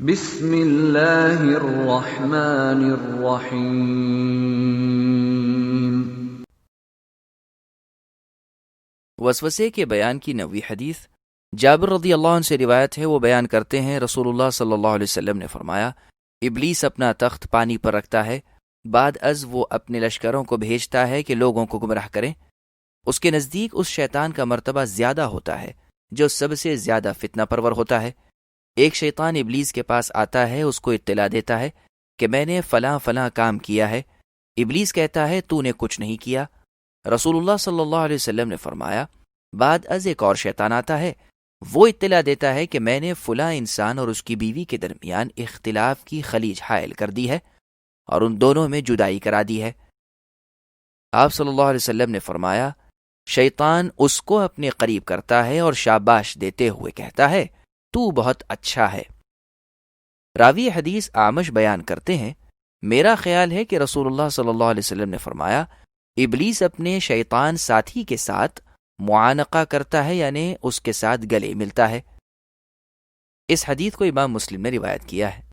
بسم اللہ الرحمن الرحیم۔ وسوسے کے بیان کی 9ویں حدیث جابر رضی اللہ عنہ سے روایت ہے، وہ بیان کرتے ہیں رسول اللہ صلی اللہ علیہ وسلم نے فرمایا، ابلیس اپنا تخت پانی پر رکھتا ہے، بعد از وہ اپنے لشکروں کو بھیجتا ہے کہ لوگوں کو گمراہ کریں۔ اس کے نزدیک اس شیطان کا مرتبہ زیادہ ہوتا ہے جو سب سے زیادہ فتنہ پرور ہوتا ہے۔ ایک شیطان ابلیس کے پاس آتا ہے، اس کو اطلاع دیتا ہے کہ میں نے فلاں فلاں کام کیا ہے۔ ابلیس کہتا ہے تو نے کچھ نہیں کیا۔ رسول اللہ صلی اللہ علیہ وسلم نے فرمایا، بعد از ایک اور شیطان آتا ہے، وہ اطلاع دیتا ہے کہ میں نے فلاں انسان اور اس کی بیوی کے درمیان اختلاف کی خلیج حائل کر دی ہے اور ان دونوں میں جدائی کرا دی ہے۔ آپ صلی اللہ علیہ وسلم نے فرمایا، شیطان اس کو اپنے قریب کرتا ہے اور شاباش دیتے ہوئے کہتا ہے تو بہت اچھا ہے۔ راوی حدیث اعمش بیان کرتے ہیں، میرا خیال ہے کہ رسول اللہ صلی اللہ علیہ وسلم نے فرمایا، ابلیس اپنے شیطان ساتھی کے ساتھ معانقہ کرتا ہے، یعنی اس کے ساتھ گلے ملتا ہے۔ اس حدیث کو امام مسلم نے روایت کیا ہے۔